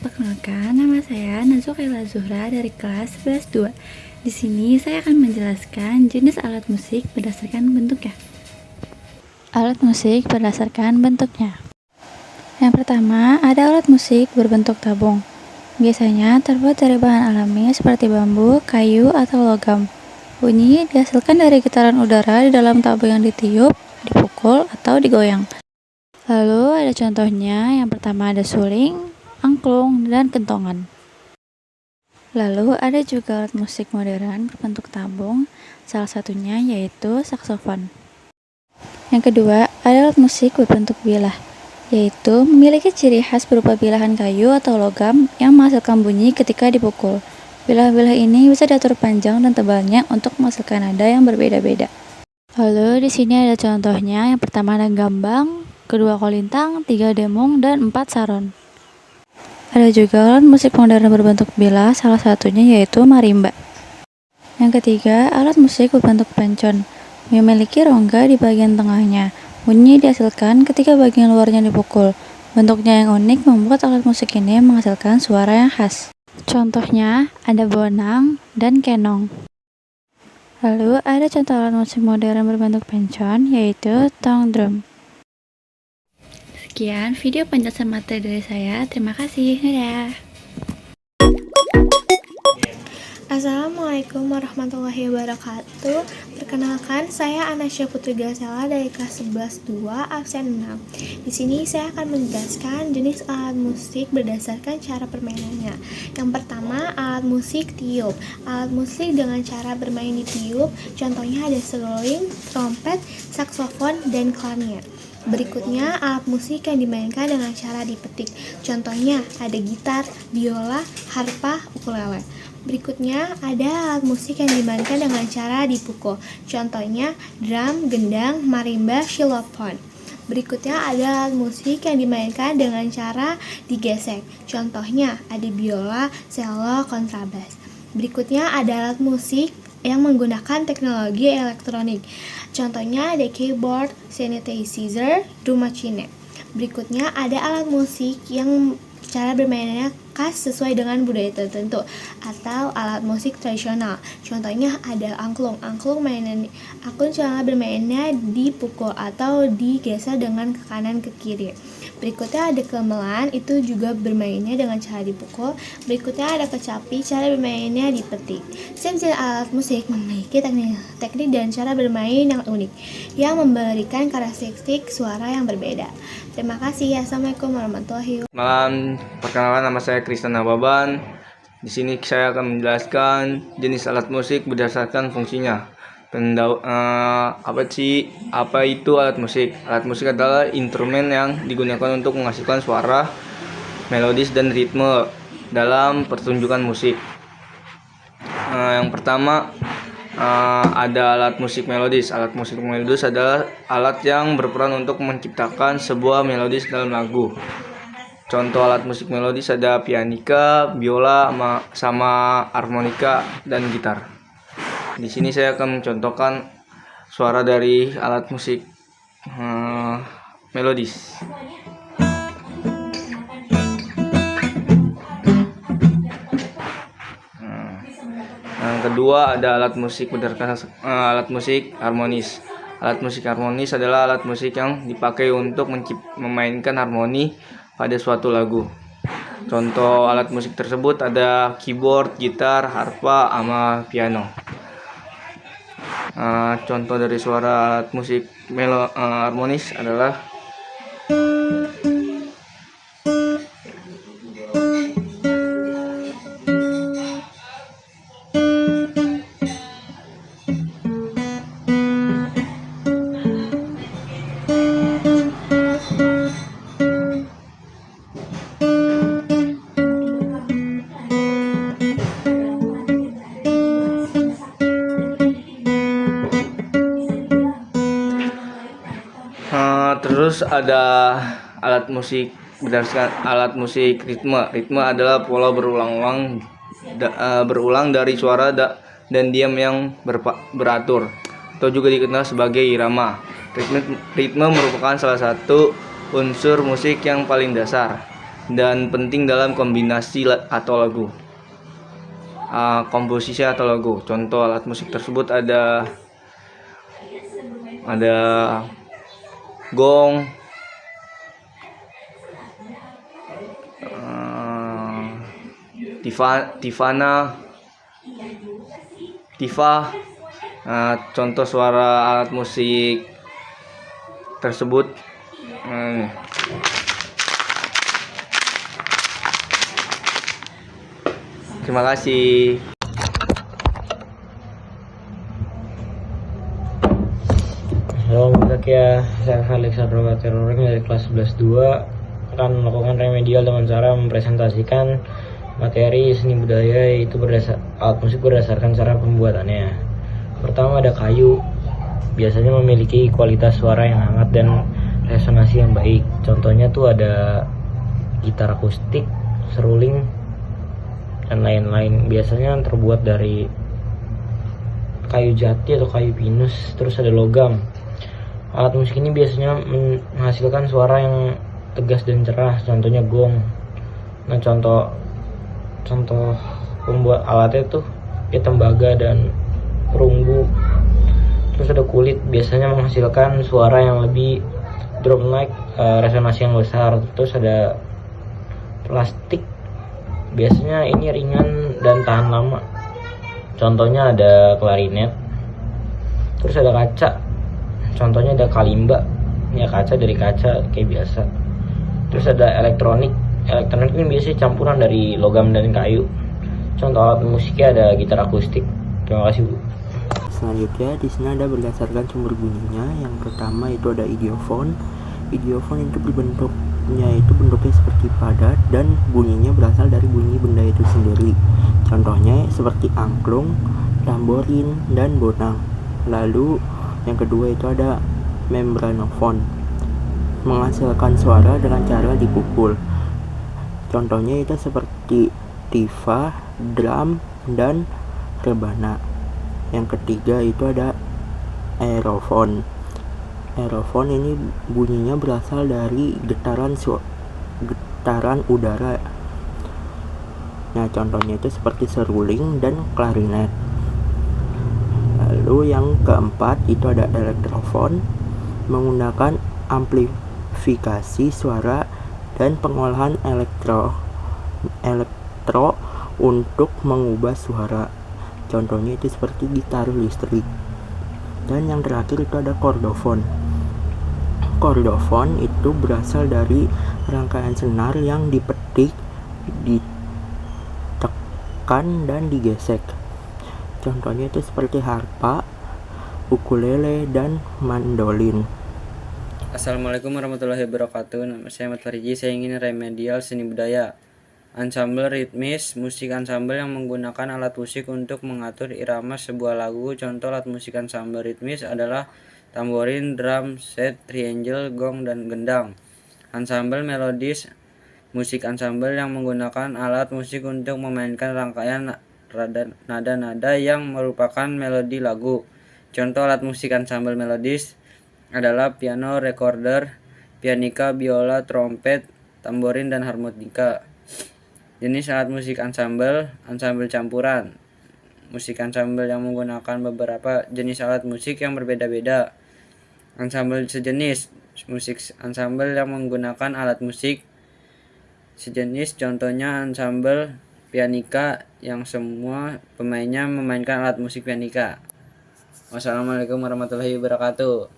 Perkenalkan, nama saya Nazukaila Zuhra dari kelas 11-2. Di sini saya akan menjelaskan jenis alat musik berdasarkan bentuknya. Alat musik berdasarkan bentuknya. Yang pertama, ada alat musik berbentuk tabung. Biasanya terbuat dari bahan alami seperti bambu, kayu, atau logam. Bunyi dihasilkan dari getaran udara di dalam tabung yang ditiup, dipukul, atau digoyang. Lalu ada contohnya, yang pertama ada suling, angklung, dan kentongan. Lalu ada juga alat musik modern berbentuk tabung, salah satunya yaitu saksofon. Yang kedua, ada alat musik berbentuk bilah, yaitu memiliki ciri khas berupa bilahan kayu atau logam yang menghasilkan bunyi ketika dipukul. Bilah-bilah ini bisa diatur panjang dan tebalnya untuk menghasilkan nada yang berbeda-beda. Lalu di sini ada contohnya, yang pertama ada gambang, kedua kolintang, tiga demung, dan 4 saron. Ada juga alat musik modern berbentuk bilah, salah satunya yaitu marimba. Yang ketiga, alat musik berbentuk pencon, memiliki rongga di bagian tengahnya. Bunyi dihasilkan ketika bagian luarnya dipukul. Bentuknya yang unik membuat alat musik ini menghasilkan suara yang khas. Contohnya ada bonang dan kenong. Lalu ada contoh alat musik modern berbentuk pencon, yaitu tong drum. Sekian video penjelasan materi dari saya. Terima kasih. Dadah. Assalamualaikum warahmatullahi wabarakatuh. Perkenalkan, saya Anasya Putri Gasela dari kelas 11-2 absen 6. Di sini saya akan menjelaskan jenis alat musik berdasarkan cara permainannya. Yang pertama, alat musik tiup. Alat musik dengan cara bermain di tiup, contohnya ada seruling, trompet, saksofon, dan klarinet. Berikutnya, alat musik yang dimainkan dengan cara dipetik. Contohnya ada gitar, biola, harpa, ukulele. Berikutnya, ada alat musik yang dimainkan dengan cara dipukul. Contohnya drum, gendang, marimba, xylophone. Berikutnya ada alat musik yang dimainkan dengan cara digesek. Contohnya ada biola, cello, kontrabas. Berikutnya ada alat musik yang menggunakan teknologi elektronik. Contohnya ada keyboard, synthesizer, drum machine. Berikutnya ada alat musik yang cara bermainnya khas sesuai dengan budaya tertentu atau alat musik tradisional. Contohnya ada angklung. Angklung cara bermainnya dipukul atau digeser dengan ke kanan ke kiri. Berikutnya ada gamelan, itu juga bermainnya dengan cara dipukul. Berikutnya ada kecapi, cara bermainnya dipetik. Setiap alat musik memiliki teknik dan cara bermain yang unik, yang memberikan karakteristik suara yang berbeda. Terima kasih. Assalamualaikum warahmatullahi wabarakatuh. Malam, perkenalkan nama saya Kristen Ababan. Di sini saya akan menjelaskan jenis alat musik berdasarkan fungsinya. Apa itu alat musik? Alat musik adalah instrumen yang digunakan untuk menghasilkan suara, melodis dan ritme dalam pertunjukan musik. Yang pertama ada alat musik melodis. Alat musik melodis adalah alat yang berperan untuk menciptakan sebuah melodis dalam lagu. Contoh alat musik melodis ada pianika, biola, sama harmonika dan gitar. Di sini saya akan mencontohkan suara dari alat musik melodis. Yang kedua ada alat musik alat musik harmonis. Alat musik harmonis adalah alat musik yang dipakai untuk memainkan harmoni pada suatu lagu. Contoh alat musik tersebut ada keyboard, gitar, harpa, sama piano. Contoh dari suara alat musik harmonis adalah terus ada alat musik berdasarkan alat musik ritme. Ritme adalah pola berulang dari suara dan diam yang beratur, atau juga dikenal sebagai irama. Ritme merupakan salah satu unsur musik yang paling dasar. dan penting dalam kombinasi atau lagu. Komposisi atau lagu. Contoh alat musik tersebut ada gong, tifa. Contoh suara alat musik tersebut. Terima kasih. Halo, ya, saya Alexander Teroreng dari kelas 11-2 akan melakukan remedial dengan cara mempresentasikan materi seni budaya, yaitu alat musik berdasarkan cara pembuatannya. Pertama ada kayu, biasanya memiliki kualitas suara yang hangat dan resonansi yang baik. Contohnya tuh ada gitar akustik, seruling, dan lain-lain. Biasanya terbuat dari kayu jati atau kayu pinus. Terus ada logam. Alat musik ini biasanya menghasilkan suara yang tegas dan cerah, contohnya gong. Nah, contoh pembuat alatnya tuh ya tembaga dan perunggu. Terus ada kulit, biasanya menghasilkan suara yang lebih drum-like, resonansi yang besar. Terus ada plastik, biasanya ini ringan dan tahan lama, contohnya ada klarinet. Terus ada kaca, contohnya ada kalimba, ya kaca dari kaca kayak biasa. Terus ada elektronik ini biasanya campuran dari logam dan kayu. Contoh alat musiknya ada gitar akustik. Terima kasih, Bu. Selanjutnya di sini ada berdasarkan sumber bunyinya. Yang pertama itu ada idiofon. Idiofon itu bentuknya seperti padat dan bunyinya berasal dari bunyi benda itu sendiri. Contohnya seperti angklung, tamborin, dan bonang. Lalu yang kedua itu ada membranofon, menghasilkan suara dengan cara dipukul. Contohnya itu seperti tifa, drum, dan rebana. Yang ketiga itu ada aerofon. Aerofon ini bunyinya berasal dari getaran udara. Nah, contohnya itu seperti seruling dan klarinet. Lalu yang keempat itu ada elektrofon, menggunakan amplifikasi suara dan pengolahan elektro untuk mengubah suara. Contohnya itu seperti gitar listrik. Dan yang terakhir itu ada kordofon. Kordofon itu berasal dari rangkaian senar yang dipetik, ditekan, dan digesek. Contohnya itu seperti harpa, ukulele, dan mandolin. Assalamualaikum warahmatullahi wabarakatuh. Nama saya Ahmad Fariji. Saya ingin remedial seni budaya. Ensemble ritmis, musik ensemble yang menggunakan alat musik untuk mengatur irama sebuah lagu. Contoh alat musik ensemble ritmis adalah tamborin, drum set, triangle, gong, dan gendang. Ensemble melodis, musik ensemble yang menggunakan alat musik untuk memainkan rangkaian nada-nada yang merupakan melodi lagu. Contoh alat musik ensemble melodis adalah piano recorder, pianika, biola, trompet, tamborin, dan harmonika. Jenis alat musik ensemble campuran. Musik ensemble yang menggunakan beberapa jenis alat musik yang berbeda-beda. Ensemble sejenis, musik ensemble yang menggunakan alat musik sejenis, contohnya ensemble pianika yang semua pemainnya memainkan alat musik pianika. Wassalamualaikum warahmatullahi wabarakatuh.